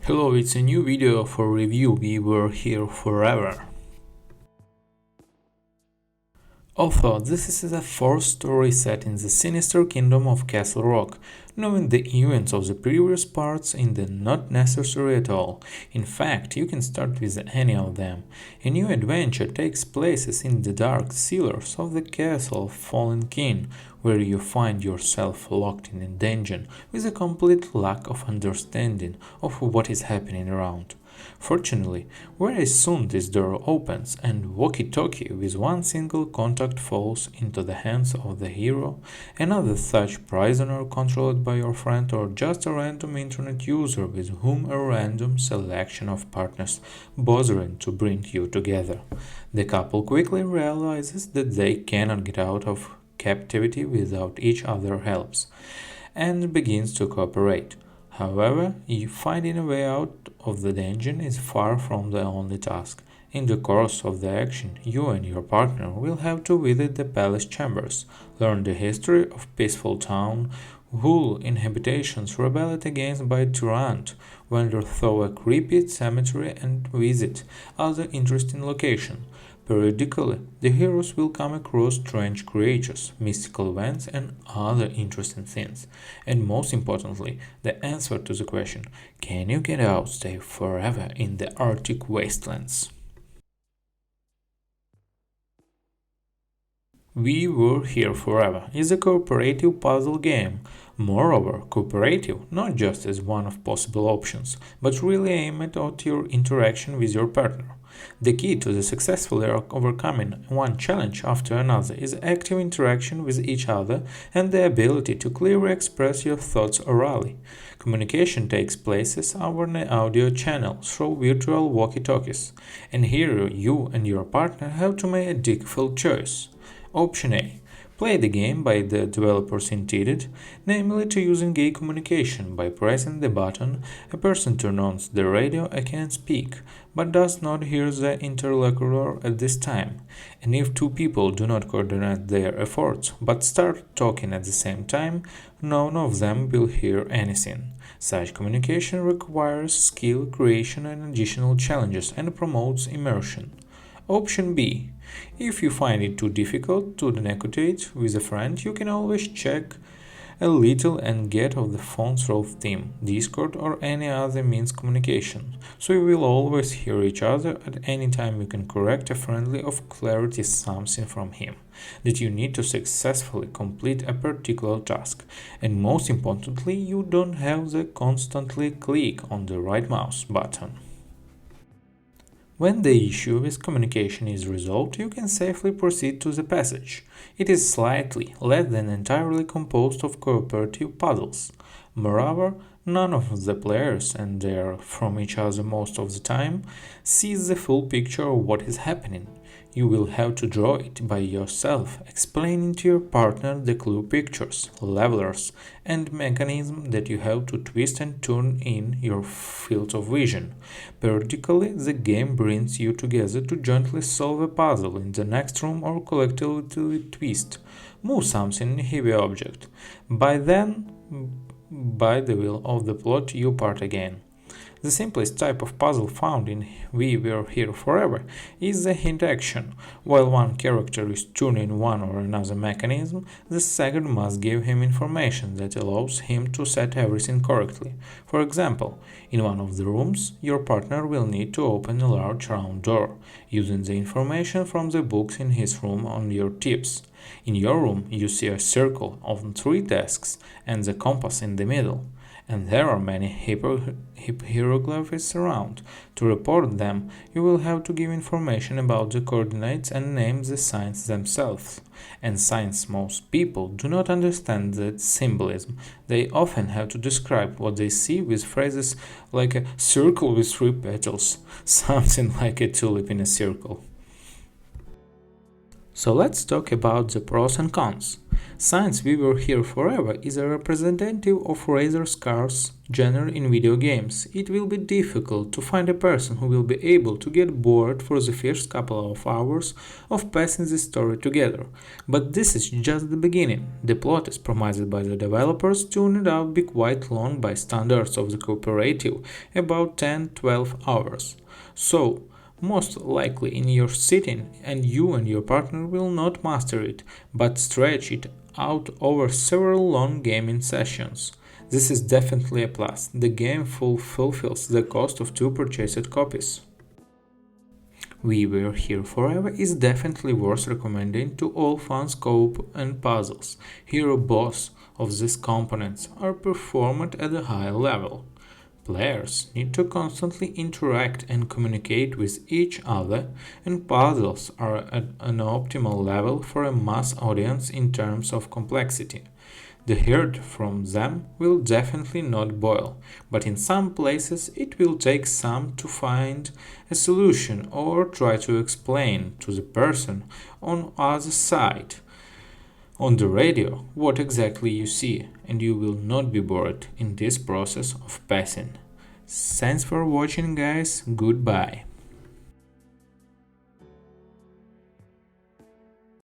Hello, it's a new video for review We Were Here Forever. Although this is a fourth story set in the sinister kingdom of Castle Rock, knowing the events of the previous parts is not necessary at all. In fact, you can start with any of them. A new adventure takes place in the dark cellars of the Castle of Fallen King, where you find yourself locked in a dungeon with a complete lack of understanding of what is happening around. Fortunately, very soon this door opens and walkie-talkie with one single contact falls into the hands of the hero, another such prisoner controlled by your friend, or just a random internet user with whom a random selection of partners bothering to bring you together. The couple quickly realizes that they cannot get out of captivity without each other's helps and begins to cooperate. However, finding a way out of the dungeon is far from the only task. In the course of the action, you and your partner will have to visit the palace chambers, learn the history of peaceful town, whose inhabitants rebelled against by tyrant, wander through a creepy cemetery and visit other interesting locations. Periodically, the heroes will come across strange creatures, mystical events, and other interesting things. And most importantly, the answer to the question, can you get out stay forever in the Arctic wastelands? We Were Here Forever is a cooperative puzzle game. Moreover, cooperative not just as one of possible options, but really aimed at your interaction with your partner. The key to the successfully overcoming one challenge after another is active interaction with each other and the ability to clearly express your thoughts orally. Communication takes place over an audio channel through virtual walkie-talkies, and here you and your partner have to make a difficult choice. Option A. Play the game by the developers intended, namely to use gay communication by pressing the button. A person turns on the radio and can speak, but does not hear the interlocutor at this time. And if two people do not coordinate their efforts, but start talking at the same time, none of them will hear anything. Such communication requires skill, creation, and additional challenges and promotes immersion. Option B. If you find it too difficult to negotiate with a friend, you can always check a little and get off the phone through Team, Discord, or any other means communication, so you will always hear each other at any time. You can correct a friendly of clarity something from him that you need to successfully complete a particular task, and most importantly, you don't have to constantly click on the right mouse button. When the issue with communication is resolved, you can safely proceed to the passage. It is slightly less than entirely composed of cooperative puzzles. Moreover, none of the players, and they are from each other most of the time, sees the full picture of what is happening. You will have to draw it by yourself, explaining to your partner the clue pictures, levelers, and mechanisms that you have to twist and turn in your field of vision. Periodically, the game brings you together to jointly solve a puzzle in the next room or collectively twist, move something heavy object. By the will of the plot, you part again. The simplest type of puzzle found in We Were Here Forever is the hint action. While one character is turning one or another mechanism, the second must give him information that allows him to set everything correctly. For example, in one of the rooms, your partner will need to open a large round door, using the information from the books in his room on your tips. In your room, you see a circle of 3 desks and the compass in the middle, and there are many hieroglyphs around. To report them, you will have to give information about the coordinates and name the signs themselves. And since most people do not understand the symbolism, they often have to describe what they see with phrases like a circle with 3 petals, something like a tulip in a circle. So let's talk about the pros and cons. Since We Were Here Forever is a representative of rather scarce genre in video games, it will be difficult to find a person who will be able to get bored for the first couple of hours of passing the story together. But this is just the beginning. The plot is promised by the developers turned out be quite long by standards of the cooperative, about 10-12 hours. So, most likely in your sitting, and you and your partner will not master it, but stretch it out over several long gaming sessions. This is definitely a plus. The game fulfills the cost of two purchased copies. We Were Here Forever is definitely worth recommending to all fans co-op and puzzles. Here both of these components are performed at a high level. Players need to constantly interact and communicate with each other, and puzzles are at an optimal level for a mass audience in terms of complexity. The herd from them will definitely not boil, but in some places it will take some to find a solution or try to explain to the person on other side on the radio what exactly you see, and you will not be bored in this process of passing. Thanks for watching, guys. Goodbye.